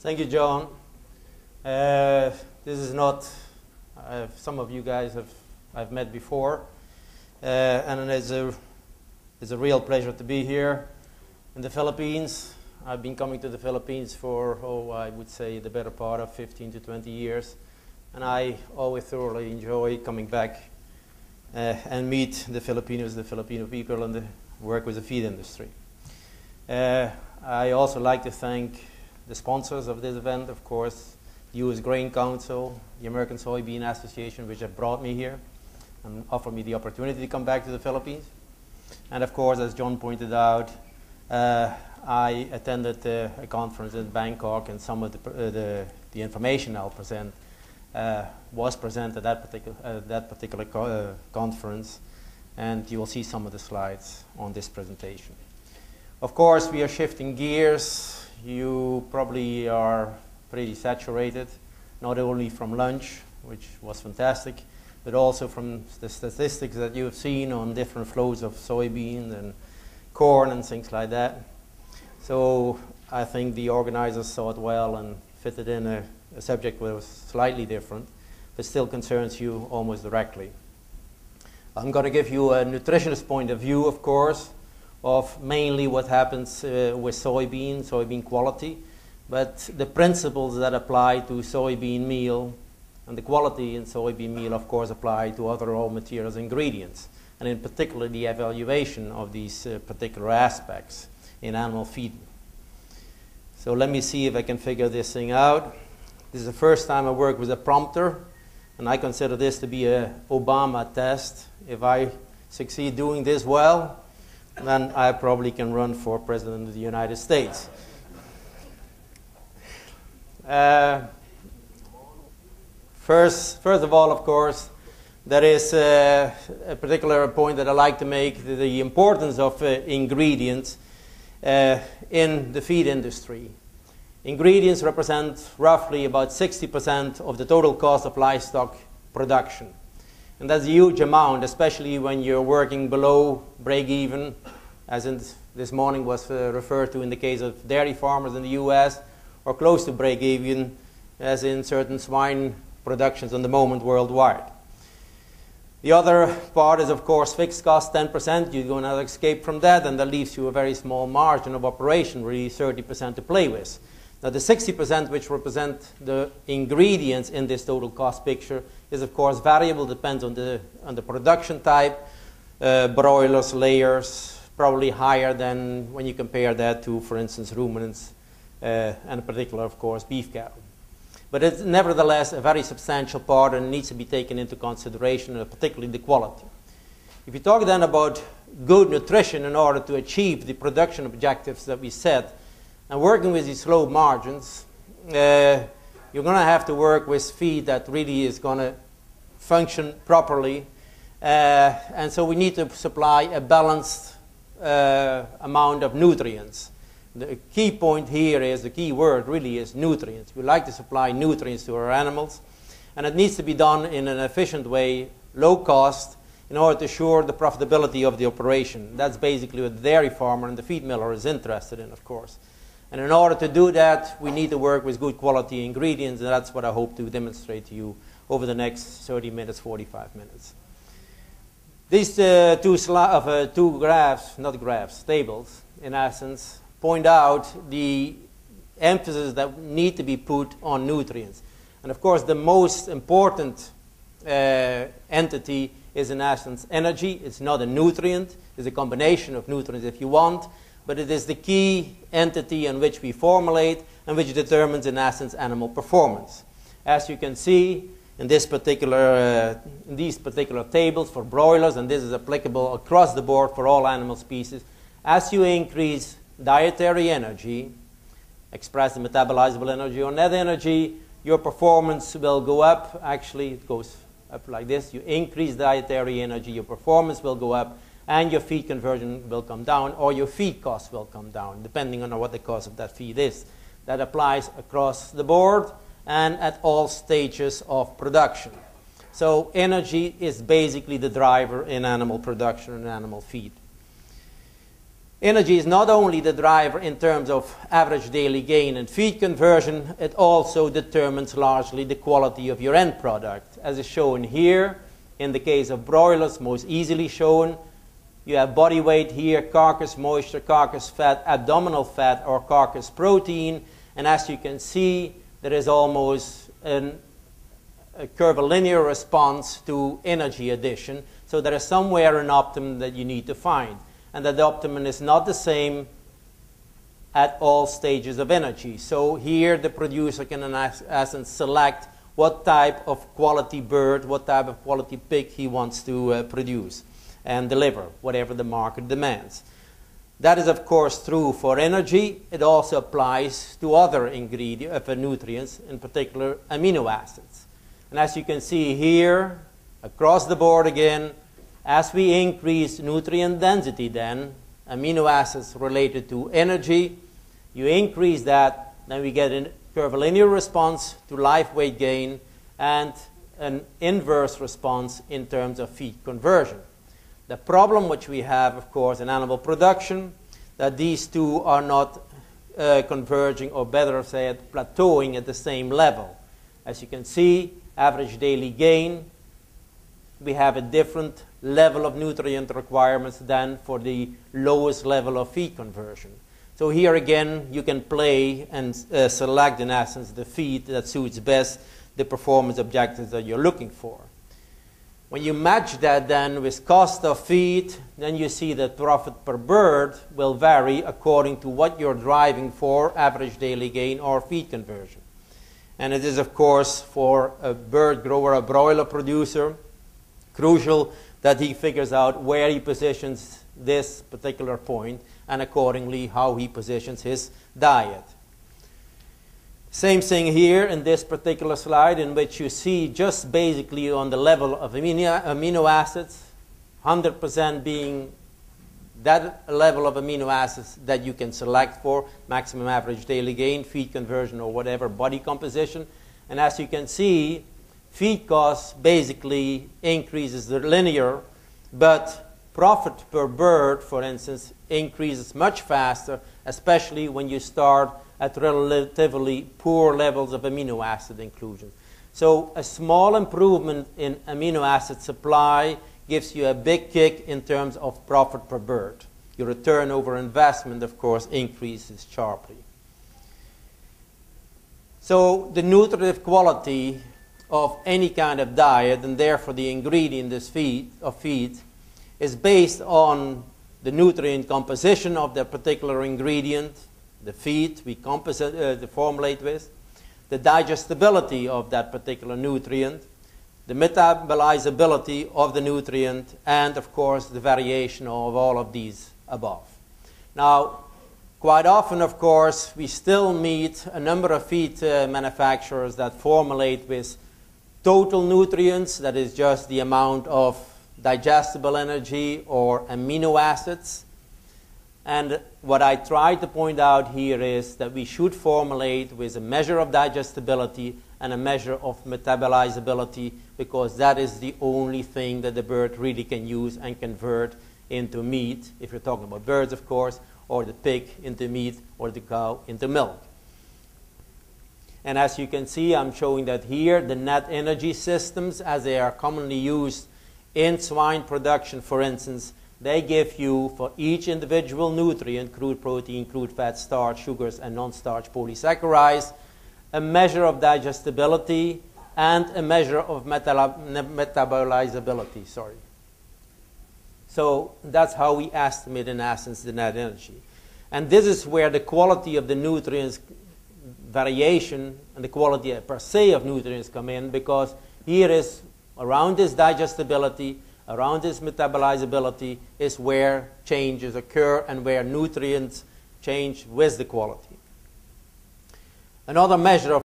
Thank you, John. This is not, some of you guys I've met before, and it's a real pleasure to be here in the Philippines. I've been coming to the Philippines for, I would say the better part of 15 to 20 years, and I always thoroughly enjoy coming back and meet the Filipinos, the Filipino people, and work with the feed industry. I also like to thank the sponsors of this event, of course, the U.S. Grain Council, the American Soybean Association, which have brought me here and offered me the opportunity to come back to the Philippines. And of course, as John pointed out, I attended a conference in Bangkok, and some of the information I'll present was presented at that particular conference, and you will see some of the slides on this presentation. Of course, we are shifting gears. You probably are pretty saturated, not only from lunch, which was fantastic, but also from the statistics that you have seen on different flows of soybean and corn and things like that. So I think the organizers saw it well and fitted in a subject that was slightly different, but still concerns you almost directly. I'm going to give you a nutritionist point of view, of course, of mainly what happens with soybean quality, but the principles that apply to soybean meal and the quality in soybean meal, of course, apply to other raw materials ingredients, and in particular the evaluation of these particular aspects in animal feed. So let me see if I can figure this thing out. This is the first time I work with a prompter, and I consider this to be a Obama test. If I succeed doing this well, then I probably can run for President of the United States. First of all, of course, there is a particular point that I like to make, the importance of ingredients in the feed industry. Ingredients represent roughly about 60% of the total cost of livestock production. And that's a huge amount, especially when you're working below break-even, as in this morning was referred to in the case of dairy farmers in the U.S., or close to break-even, as in certain swine productions on the moment worldwide. The other part is, of course, fixed cost, 10%. You're going to escape from that, and that leaves you a very small margin of operation, really 30% to play with. Now, the 60% which represent the ingredients in this total cost picture is, of course, variable, depends on the production type, broilers, layers, probably higher than when you compare that to, for instance, ruminants, and in particular, of course, beef cattle. But it's nevertheless a very substantial part and needs to be taken into consideration, particularly the quality. If you talk then about good nutrition in order to achieve the production objectives that we set, and working with these low margins, you're going to have to work with feed that really is going to function properly. And so we need to supply a balanced amount of nutrients. The key point here is, the key word really is nutrients. We like to supply nutrients to our animals, and it needs to be done in an efficient way, low cost, in order to assure the profitability of the operation. That's basically what the dairy farmer and the feed miller is interested in, of course. And in order to do that, we need to work with good quality ingredients, and that's what I hope to demonstrate to you over the next 30 minutes, 45 minutes. These two graphs, not graphs, tables, in essence, point out the emphasis that need to be put on nutrients. And of course, the most important entity is, in essence, energy. It's not a nutrient. It's a combination of nutrients if you want, but it is the key entity in which we formulate and which determines, in essence, animal performance. As you can see in these particular tables for broilers, and this is applicable across the board for all animal species, as you increase dietary energy, expressed in metabolizable energy or net energy, your performance will go up. Actually, it goes up like this. You increase dietary energy, your performance will go up, and your feed conversion will come down, or your feed cost will come down, depending on what the cost of that feed is. That applies across the board and at all stages of production. So energy is basically the driver in animal production and animal feed. Energy is not only the driver in terms of average daily gain and feed conversion, it also determines largely the quality of your end product. As is shown here, in the case of broilers, most easily shown, you have body weight here, carcass moisture, carcass fat, abdominal fat, or carcass protein. And as you can see, there is almost a curvilinear response to energy addition. So there is somewhere an optimum that you need to find. And that the optimum is not the same at all stages of energy. So here the producer can in essence select what type of quality bird, what type of quality pig he wants to produce and deliver, whatever the market demands. That is of course true for energy. It also applies to other ingredients, nutrients, in particular amino acids. And as you can see here, across the board again, as we increase nutrient density then, amino acids related to energy, you increase that, then we get a curvilinear response to live weight gain and an inverse response in terms of feed conversion. The problem which we have, of course, in animal production, that these two are not converging, or better said, plateauing at the same level. As you can see, average daily gain, we have a different level of nutrient requirements than for the lowest level of feed conversion. So here again, you can play and select, in essence, the feed that suits best the performance objectives that you're looking for. When you match that then with cost of feed, then you see that profit per bird will vary according to what you're driving for, average daily gain or feed conversion. And it is, of course, for a bird grower, a broiler producer, crucial that he figures out where he positions this particular point and accordingly how he positions his diet. Same thing here in this particular slide, in which you see just basically on the level of amino acids, 100% being that level of amino acids that you can select for maximum average daily gain, feed conversion, or whatever body composition. And as you can see, feed cost basically increases the linear, but profit per bird, for instance, increases much faster, especially when you start at relatively poor levels of amino acid inclusion. So a small improvement in amino acid supply gives you a big kick in terms of profit per bird. Your return over investment, of course, increases sharply. So the nutritive quality of any kind of diet, and therefore the ingredient of feed, is based on the nutrient composition of the particular ingredient, the feed we formulate with, the digestibility of that particular nutrient, the metabolizability of the nutrient, and of course the variation of all of these above. Now, quite often, of course, we still meet a number of feed manufacturers that formulate with total nutrients, that is just the amount of digestible energy or amino acids. And what I try to point out here is that we should formulate with a measure of digestibility and a measure of metabolizability, because that is the only thing that the bird really can use and convert into meat, if you're talking about birds, of course, or the pig into meat, or the cow into milk. And as you can see, I'm showing that here, the net energy systems, as they are commonly used in swine production, for instance, they give you, for each individual nutrient, crude protein, crude fat, starch, sugars, and non-starch polysaccharides, a measure of digestibility and a measure of metabolizability. So that's how we estimate, in essence, the net energy. And this is where the quality of the nutrients variation and the quality per se of nutrients come in, because here is, around this digestibility, around this metabolizability, is where changes occur and where nutrients change with the quality. Another measure of